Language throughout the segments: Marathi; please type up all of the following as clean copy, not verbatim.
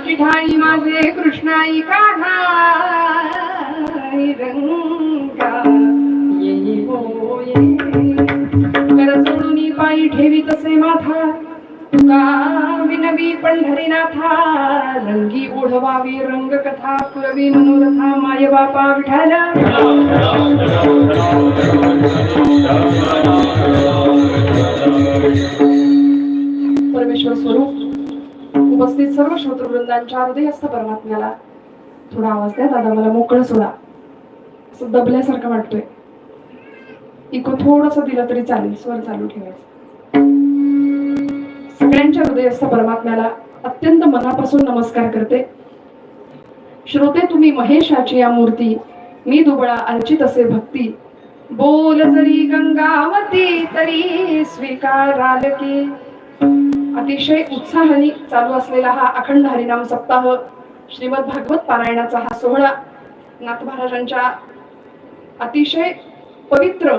पिठाई माझे कृष्णाई काढाई रंगा येई होये कर सोडून पायी ठेवी तसे माथा तुका विनवी पंढरीनाथा रंगी ओढवावी रंग कथा पुरवी मनोरथा माय बापा विठाला परमेश्वर स्वरूप उपस्थित सर्व श्रोतृवृंदांच्या हृदयस्थ परमात्म्याला थोडा आवाज द्या दादा, मला मोकळं सोडा, असं दबल्यासारखं वाटतोय. इको थोडस दिलं तरी चालेल, स्वर चालू ठेवायचं. सगळ्यांच्या हृदयस्थ परमात्म्याला अत्यंत मनापासून नमस्कार करते. श्रोते तुम्ही महेशाची या मूर्ती, मी दुबळा अर्चित असे भक्ती. बोल जरी गंगावती तरी स्वीकाराल की. अतिशय उत्साहाने चालू असलेला हा अखंड हरिनाम सप्ताह, श्रीमद भागवत पारायणाचा हा सोहळा, नाथ महाराजांच्या अतिशय पवित्र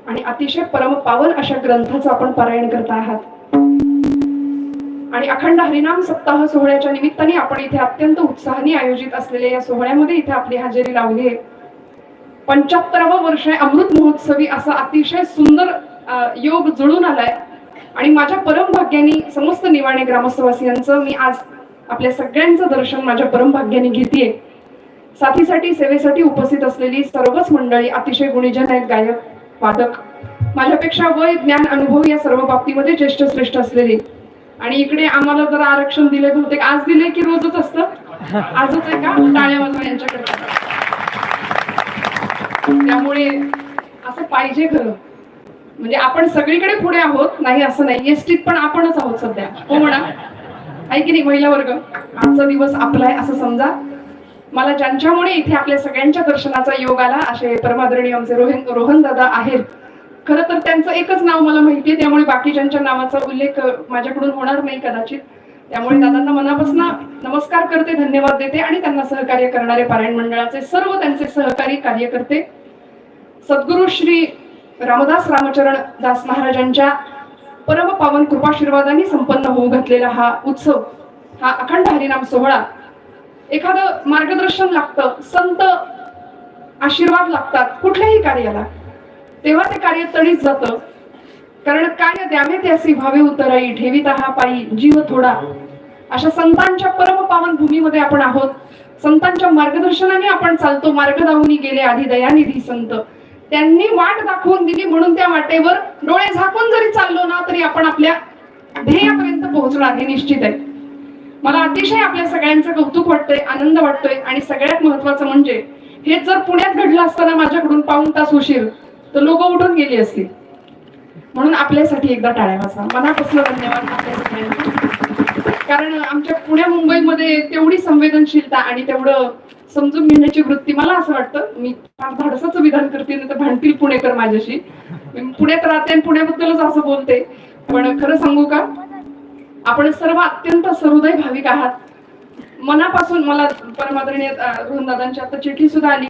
आणि अतिशय परम पावन अशा ग्रंथाचं आपण पारायण करत आहात. आणि अखंड हरिनाम सप्ताह सोहळ्याच्या निमित्ताने आपण इथे अत्यंत उत्साहाने आयोजित असलेल्या या सोहळ्यामध्ये इथे आपली हजेरी लावली आहे. 75वं वर्ष अमृत महोत्सवी असा अतिशय सुंदर योग जुळून आलाय. आणि माझ्या परम भाग्याने समस्त निवाणे ग्रामस्थवासियांचं मी आज आपल्या सगळ्यांचं दर्शन माझ्या परम भाग्याने घेतेय. साथीसाठी सेवेसाठी उपस्थित असलेली सर्वच मंडळी अतिशय गुणीजन आहेत, गायक वादक, माझ्यापेक्षा वय ज्ञान अनुभव या सर्व बाबतीमध्ये ज्येष्ठ श्रेष्ठ असलेले. आणि इकडे आम्हाला जर आरक्षण दिले, बहुतेक आज दिले की रोजच असतं, आजच आहे का, टाळ्या वाजवा यांच्याकडे. त्यामुळे असं पाहिजे खरं, म्हणजे आपण सगळीकडे पुढे आहोत नाही असं नाही, एसटीत पण आपणच आहोत सध्या, हो म्हणा, आहे की नाही महिला वर्ग. आजचा दिवस आपला आहे असं समजा. मला ज्यांच्यामुळे इथे आपल्या सगळ्यांच्या दर्शनाचा योग आला असे परमादरणीय आमचे रोहन दादा आहेत. खरं तर त्यांचं एकच नाव मला माहितीये, त्यामुळे बाकीच्यांच्या नावाचा उल्लेख माझ्याकडून होणार नाही कदाचित. त्यामुळे दादांना मनापासून नमस्कार करते, धन्यवाद देते. आणि त्यांना सहकार्य करणारे पारायण मंडळाचे सर्व त्यांचे सहकारी कार्यकर्ते, सद्गुरु श्री रामदास रामचरण दास महाराजांच्या परम पावन कृपाशीर्वादाने संपन्न होऊ घातलेला हा उत्सव, हा अखंड हरिनाम सोहळा. एखादं मार्गदर्शन लागतं, संत आशीर्वाद लागतात कुठल्याही कार्याला, तेव्हा ते कार्य तडीच जातं. कारण कार्य द्यावे त्यासी भावे उतराई, ठेवीता हा पायी जीव थोडा. अशा संतांच्या परम पावन भूमीमध्ये आपण आहोत. संतांच्या मार्गदर्शनाने आपण चालतो. मार्ग दावून गेले आधी दयानिधी संत, त्यांनी वाट दाखवून दिली म्हणून त्या वाटेवर डोळे झाकून जरी चाललो ना तरी आपण आपल्या ध्येयापर्यंत पोहोचणार हे निश्चित आहे. मला अतिशय आपल्या सगळ्यांचं कौतुक वाटतंय, आनंद वाटतोय. आणि सगळ्यात महत्वाचं म्हणजे हे जर पुण्यात घडलं असताना माझ्याकडून पाऊण तास उशीर तर लोक उठून गेली असतील. म्हणून आपल्यासाठी एकदा टाळ्या वाजवा, मनापासून धन्यवाद आपल्या सगळ्यांना. कारण आमच्या पुण्या मुंबईमध्ये तेवढी संवेदनशीलता आणि तेवढं समजून घेण्याची वृत्ती, मला असं वाटतं, मी फार धाडसाचं विधान करते ना तर भांडतील पुणेकर माझ्याशी. मी पुण्यात राहते आणि पुण्याबद्दलच असं बोलते, पण खरं सांगू का, आपण सर्व अत्यंत सहृदय भाविक आहात. मनापासून मला परमादरणीय रोहन दादांची आता चिठ्ठी सुद्धा आली.